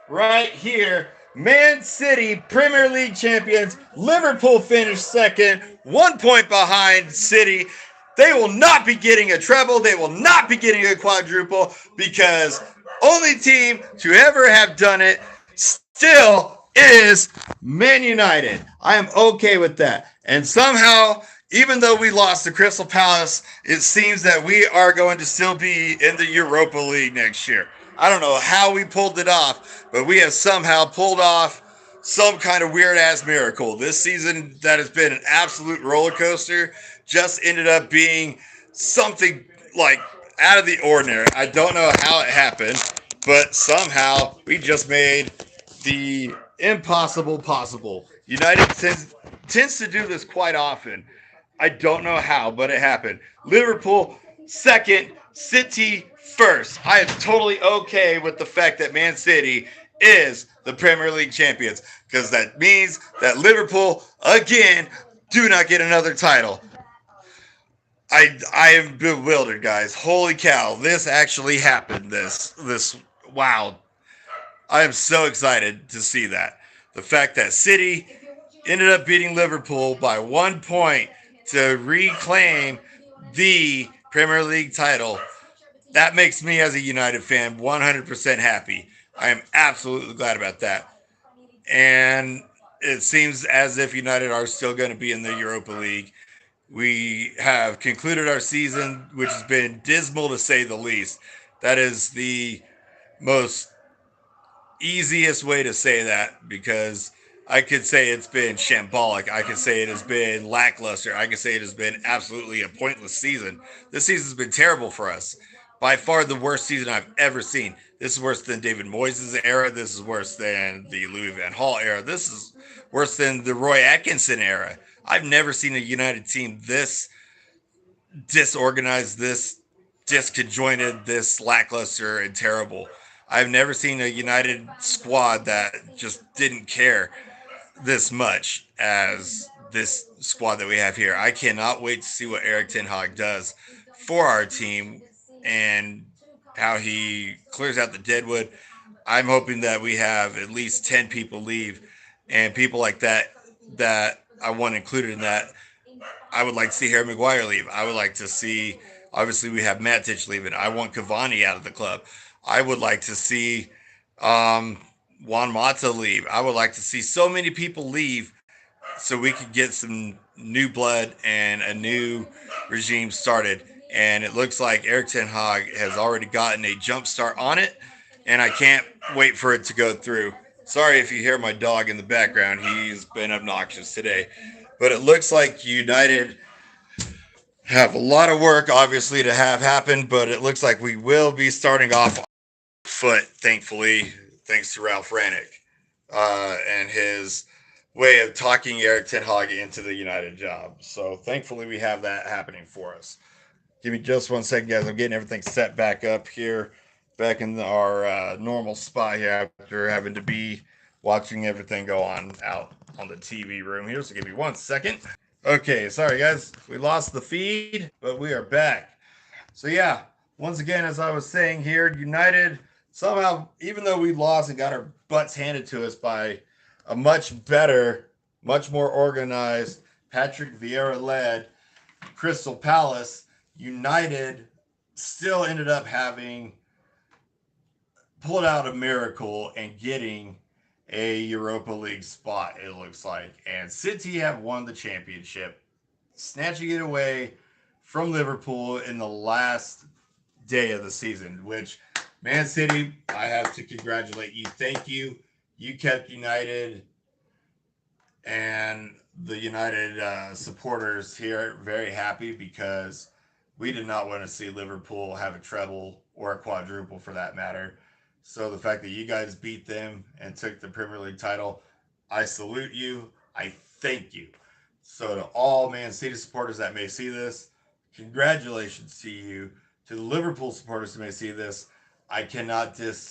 right here. Man City, Premier League champions. Liverpool finished second, 1 point behind City. They will not be getting a treble. They will not be getting a quadruple because only team to ever have done it still is Man United. I am okay with that. And somehow, even though we lost to Crystal Palace, it seems that we are going to still be in the Europa League next year. I don't know how we pulled it off, but we have somehow pulled off some kind of weird ass miracle. This season that has been an absolute roller coaster just ended up being something like out of the ordinary. I don't know how it happened, but somehow we just made the impossible possible. United tends to do this quite often. I don't know how, but it happened. Liverpool second, City first. I am totally okay with the fact that Man City is the Premier League champions because that means that Liverpool again do not get another title. I am bewildered, guys. Holy cow! This actually happened. This wow! I am so excited to see that. The fact that City ended up beating Liverpool by 1 point to reclaim the Premier League title. That makes me, as a United fan, 100% happy. I am absolutely glad about that. And it seems as if United are still going to be in the Europa League. We have concluded our season, which has been dismal to say the least. That is the most easiest way to say that because I could say it's been shambolic. I could say it has been lackluster. I could say it has been absolutely a pointless season. This season's been terrible for us. By far the worst season I've ever seen. This is worse than David Moyes' era. This is worse than the Louis Van Gaal era. This is worse than the Roy Atkinson era. I've never seen a United team this disorganized, this disconjointed, this lackluster and terrible. I've never seen a United squad that just didn't care this much as this squad that we have here. I cannot wait to see what Eric Ten Hag does for our team and how he clears out the deadwood. I'm hoping that we have at least 10 people leave and people like that I want included in that. I would like to see Harry Maguire leave. I would like to see, obviously, we have Matic leaving. I want Cavani out of the club. I would like to see um, Juan Mata leave. I would like to see so many people leave so we could get some new blood and a new regime started. And it looks like Eric Ten Hag has already gotten a jump start on it, and I can't wait for it to go through. Sorry if you hear my dog in the background. He's been obnoxious today. But it looks like United have a lot of work, obviously, to have happen, but it looks like we will be starting off foot, thankfully, thanks to Ralph Rannick and his way of talking Eric Ten Hag into the United job. So thankfully, we have that happening for us. Give me just 1 second, guys. I'm getting everything set back up here, back in our normal spot here after having to be watching everything go on out on the TV room here. So give me 1 second. Okay, sorry guys, we lost the feed, but we are back. So yeah, once again, as I was saying here, United somehow, even though we lost and got our butts handed to us by a much better, much more organized Patrick Vieira led Crystal Palace, United still ended up having pulled out a miracle and getting a Europa League spot, it looks like. And City have won the championship, snatching it away from Liverpool in the last day of the season, which, Man City, I have to congratulate you. Thank you. You kept United and the United supporters here very happy because we did not want to see Liverpool have a treble or a quadruple for that matter. So the fact that you guys beat them and took the Premier League title, I salute you. I thank you. So to all Man City supporters that may see this, congratulations to you. To the Liverpool supporters who may see this, I cannot give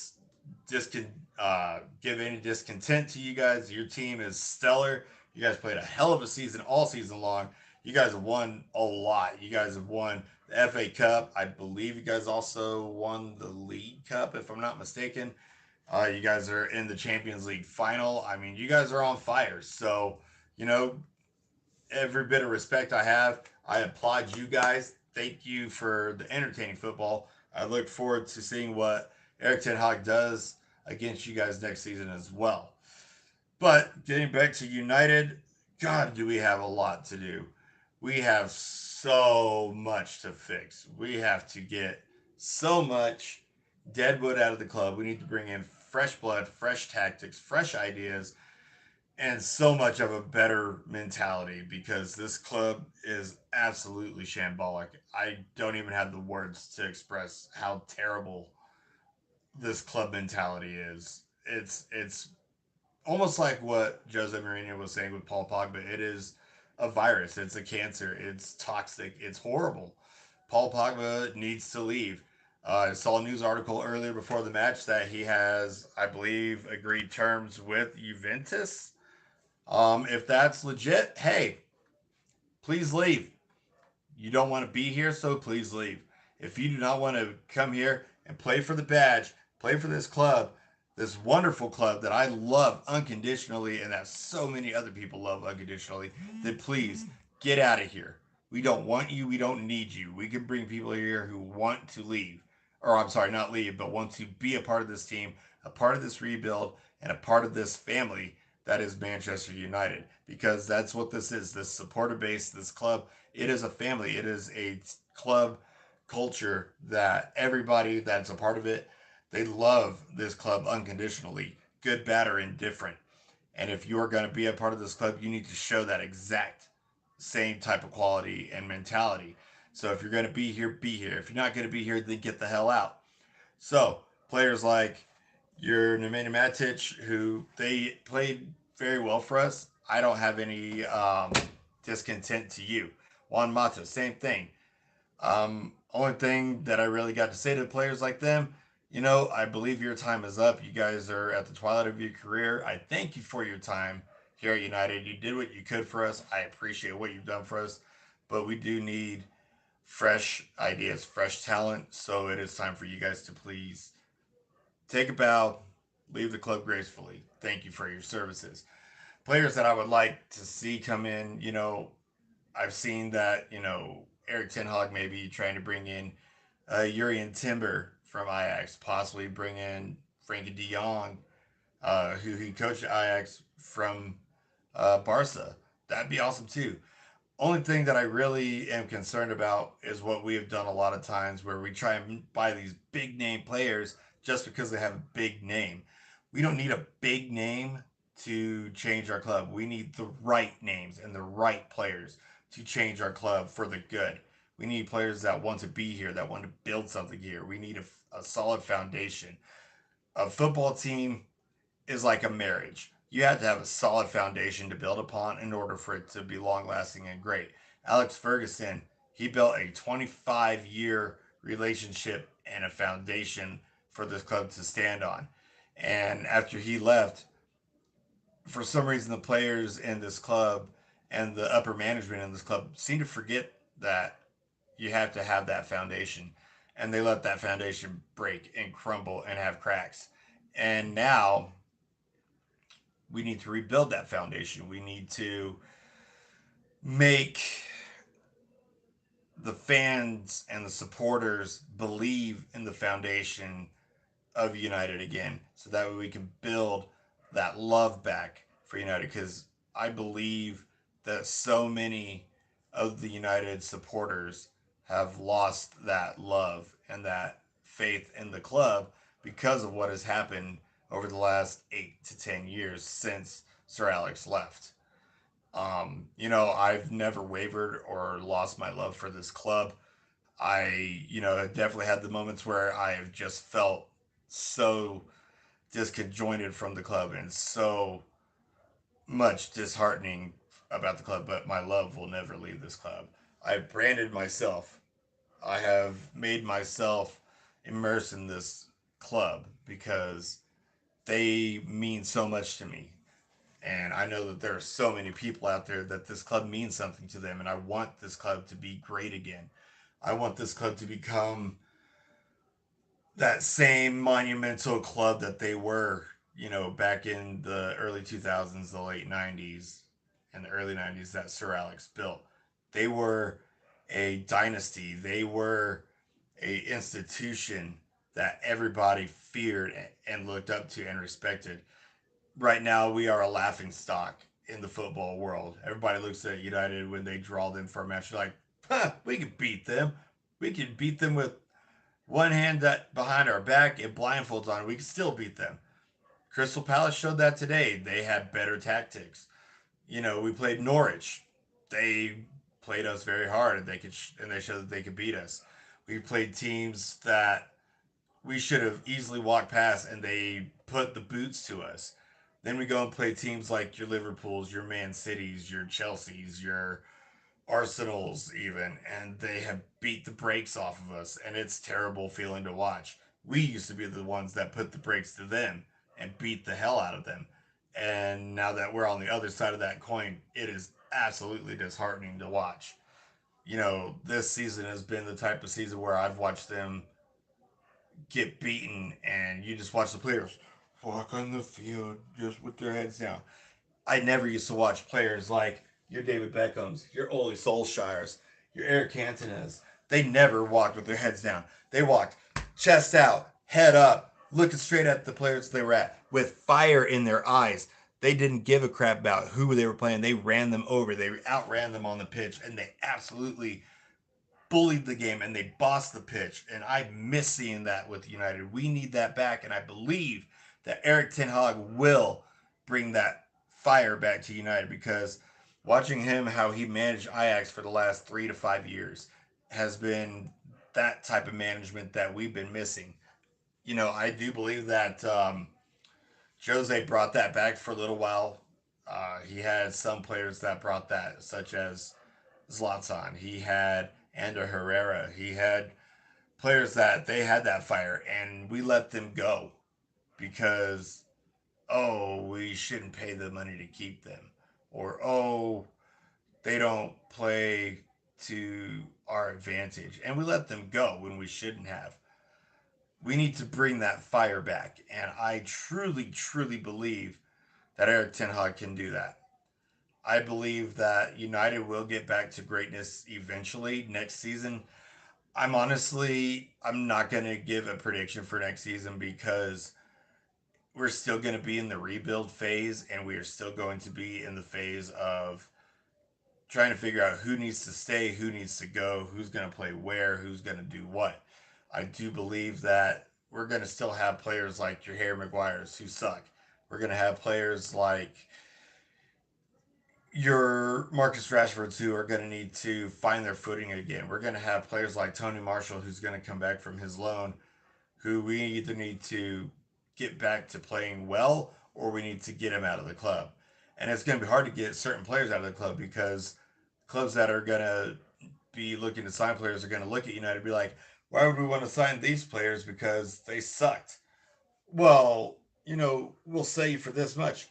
any discontent to you guys. Your team is stellar. You guys played a hell of a season all season long. You guys have won a lot. You guys have won the FA Cup. I believe you guys also won the League Cup, if I'm not mistaken. You guys are in the Champions League final. I mean, you guys are on fire. So, you know, every bit of respect I have, I applaud you guys. Thank you for the entertaining football. I look forward to seeing what Eric Ten Hag does against you guys next season as well. But getting back to United, God, do we have a lot to do. We have so much to fix. We have to get so much deadwood out of the club. We need to bring in fresh blood, fresh tactics, fresh ideas, and so much of a better mentality because this club is absolutely shambolic. I don't even have the words to express how terrible this club mentality is. It's almost like what Jose Mourinho was saying with Paul Pogba. It is a virus. It's a cancer. It's toxic. It's horrible. Paul Pogba needs to leave. I saw a news article earlier before the match that he has, I believe, agreed terms with Juventus. If that's legit, hey, please leave. You don't want to be here, so please leave. If you do not want to come here and play for the badge, play for this club, this wonderful club that I love unconditionally and that so many other people love unconditionally, then please get out of here. We don't want you. We don't need you. We can bring people here who want to leave. Or, I'm sorry, not leave, but want to be a part of this team, a part of this rebuild, and a part of this family that is Manchester United. Because that's what this is, this supporter base, this club. It is a family. It is a club culture that everybody that's a part of it, they love this club unconditionally, good, bad, or indifferent. And if you're going to be a part of this club, you need to show that exact same type of quality and mentality. So if you're going to be here, be here. If you're not going to be here, then get the hell out. So players like your Nemanja Matic, who they played very well for us, I don't have any discontent to you. Juan Mata, same thing. Only thing that I really got to say to players like them, I believe your time is up. You guys are at the twilight of your career. I thank you for your time here at United. You did what you could for us. I appreciate what you've done for us, but we do need fresh ideas, fresh talent. So it is time for you guys to please take a bow, leave the club gracefully. Thank you for your services. Players that I would like to see come in, I've seen that, Eric Ten Hag maybe trying to bring in Urian Timber from Ajax, possibly bring in Frankie de Jong, who he coached Ajax from Barca. That'd be awesome too. Only thing that I really am concerned about is what we have done a lot of times where we try and buy these big name players just because they have a big name. We don't need a big name to change our club. We need the right names and the right players to change our club for the good. We need players that want to be here, that want to build something here. We need a solid foundation. A football team is like a marriage. You have to have a solid foundation to build upon in order for it to be long lasting and great. Alex Ferguson, he built a 25-year relationship and a foundation for this club to stand on. And after he left, for some reason, the players in this club and the upper management in this club seem to forget that you have to have that foundation. And they let that foundation break and crumble and have cracks. And now we need to rebuild that foundation. We need to make the fans and the supporters believe in the foundation of United again, so that way we can build that love back for United. Because I believe that so many of the United supporters have lost that love and that faith in the club because of what has happened over the last 8 to 10 years since Sir Alex left. I've never wavered or lost my love for this club. I definitely had the moments where I have just felt so disconjointed from the club and so much disheartening about the club, but my love will never leave this club. I've branded myself. I have made myself immersed in this club because they mean so much to me. And I know that there are so many people out there that this club means something to them, and I want this club to be great again. I want this club to become that same monumental club that they were, back in the early 2000s, the late 90s, and the early 90s that Sir Alex built. They were a dynasty. They were a institution that everybody feared and looked up to and respected. Right now, we are a laughing stock in the football world. Everybody looks at United when they draw them for a match, like, huh, we can beat them. We can beat them with one hand that behind our back and blindfolds on. We can still beat them. Crystal Palace showed that today. They had better tactics. We played Norwich. They played us very hard, and they showed that they could beat us. We played teams that we should have easily walked past, and they put the boots to us. Then we go and play teams like your Liverpools, your Man Cities, your Chelseas, your Arsenals, even, and they have beat the brakes off of us, and it's terrible feeling to watch. We used to be the ones that put the brakes to them and beat the hell out of them. And now that we're on the other side of that coin, it is absolutely disheartening to watch. This season has been the type of season where I've watched them get beaten, and you just watch the players walk on the field just with their heads down. I never used to watch players like your David Beckhams, your Ole Solskjaers, your Eric Cantonas. They never walked with their heads down. They walked chest out, head up, looking straight at the players they were at with fire in their eyes. They didn't give a crap about who they were playing. They ran them over. They outran them on the pitch, and they absolutely bullied the game and they bossed the pitch. And I miss seeing that with United. We need that back, and I believe that Eric Ten Hag will bring that fire back to United, because watching him how he managed Ajax for the last 3 to 5 years has been that type of management that we've been missing. I do believe that Jose brought that back for a little while. He had some players that brought that, such as Zlatan. He had Ander Herrera. He had players that they had that fire, and we let them go because, oh, we shouldn't pay the money to keep them, or, oh, they don't play to our advantage, and we let them go when we shouldn't have. We need to bring that fire back, and I truly, truly believe that Eric Ten Hag can do that. I believe that United will get back to greatness eventually next season. I'm not going to give a prediction for next season, because we're still going to be in the rebuild phase, and we are still going to be in the phase of trying to figure out who needs to stay, who needs to go, who's going to play where, who's going to do what. I do believe that we're going to still have players like your Harry Maguires who suck. We're going to have players like your Marcus Rashfords who are going to need to find their footing again. We're going to have players like Tony Marshall who's going to come back from his loan, who we either need to get back to playing well, or we need to get him out of the club. And it's going to be hard to get certain players out of the club, because clubs that are going to be looking to sign players are going to look at United and be like, why would we want to sign these players because they sucked? Well, we'll sell you for this much.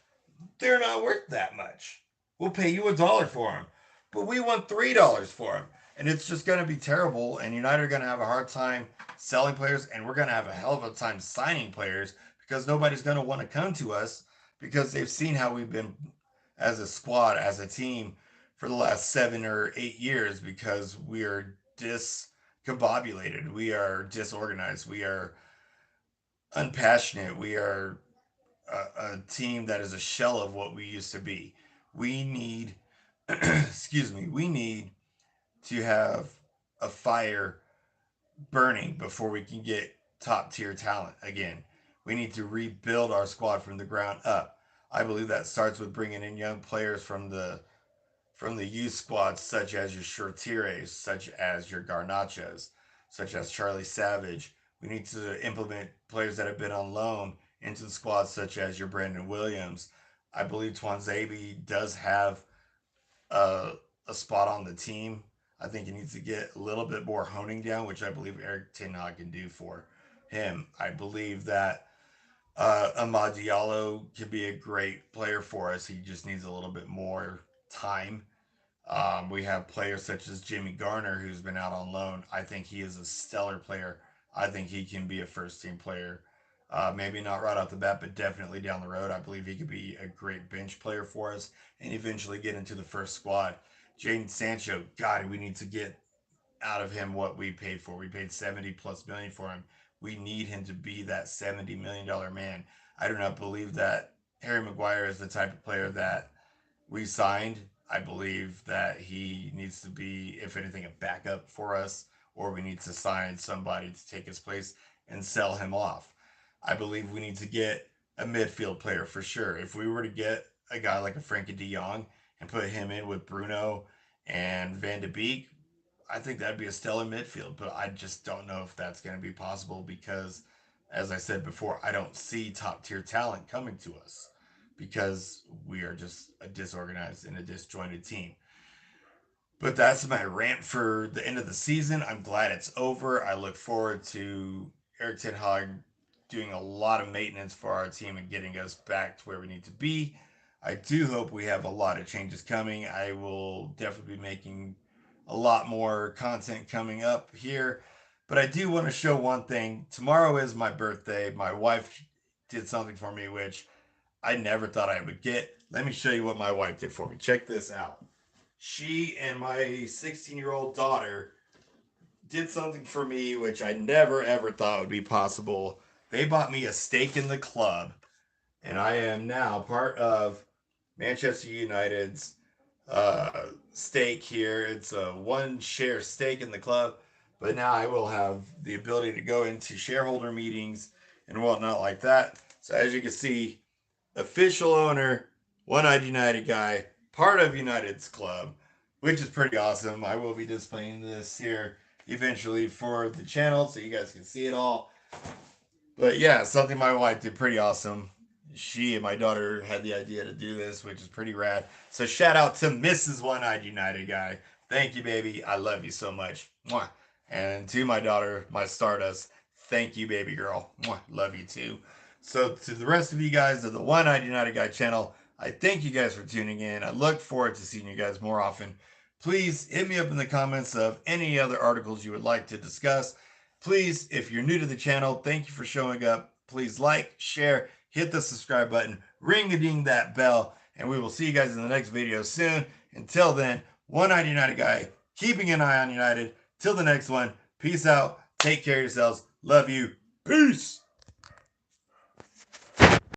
They're not worth that much. We'll pay you $1 for them, but we want $3 for them. And it's just going to be terrible. And United are going to have a hard time selling players, and we're going to have a hell of a time signing players, because nobody's going to want to come to us, because they've seen how we've been as a squad, as a team, for the last 7 or 8 years, because we are discombobulated. We are disorganized. We are unpassionate. We are a team that is a shell of what we used to be. We need, excuse me, we need to have a fire burning before we can get top tier talent again. We need to rebuild our squad from the ground up. I believe that starts with bringing in young players from the youth squads, such as your Shortires, such as your Garnachas, such as Charlie Savage. We need to implement players that have been on loan into the squad, such as your Brandon Williams. I believe Twanzebe does have a, a spot on the team. I think he needs to get a little bit more honing down, which I believe Eric Ten Hag can do for him. I believe that Ahmad Diallo can be a great player for us. He just needs a little bit more time. We have players such as Jimmy Garner, who's been out on loan. I think he is a stellar player. I think he can be a first team player. Maybe not right off the bat, but definitely down the road. I believe he could be a great bench player for us and eventually get into the first squad. Jaden Sancho, God, we need to get out of him what we paid for. We paid 70 plus million for him. We need him to be that $70 million man. I do not believe that Harry Maguire is the type of player that we signed. I believe that he needs to be, if anything, a backup for us, or we need to sign somebody to take his place and sell him off. I believe we need to get a midfield player for sure. If we were to get a guy like a Frankie de Jong and put him in with Bruno and Van de Beek, I think that'd be a stellar midfield, but I just don't know if that's going to be possible because, as I said before, I don't see top tier talent coming to us because we are just a disorganized and a disjointed team. But that's my rant for the end of the season. I'm glad it's over. I look forward to Eric Ten Hag doing a lot of maintenance for our team and getting us back to where we need to be. I do hope we have a lot of changes coming. I will definitely be making a lot more content coming up here. But I do want to show one thing. Tomorrow is my birthday. My wife did something for me which I never thought I would get. Let me show you what my wife did for me. Check this out. She and my 16-year-old daughter did something for me which I never ever thought would be possible. They bought me a stake in the club, and I am now part of Manchester United's stake here. It's a one share stake in the club, but now I will have the ability to go into shareholder meetings and whatnot like that. So as you can see, official owner, One-Eyed United guy, part of United's club, which is pretty awesome. I will be displaying this here eventually for the channel so you guys can see it all. But yeah, something my wife did pretty awesome. She and my daughter had the idea to do this, which is pretty rad. So shout out to Mrs. One-Eyed United guy. Thank you, baby. I love you so much. Mwah. And to my daughter, my Stardust, thank you, baby girl. Mwah. Love you too. So to the rest of you guys of the One-Eyed United Guy channel, I thank you guys for tuning in. I look forward to seeing you guys more often. Please hit me up in the comments of any other articles you would like to discuss. Please, if you're new to the channel, thank you for showing up. Please like, share, hit the subscribe button, ring a ding that bell, and we will see you guys in the next video soon. Until then, One-Eyed United Guy, keeping an eye on United. Till the next one, peace out, take care of yourselves, love you, peace.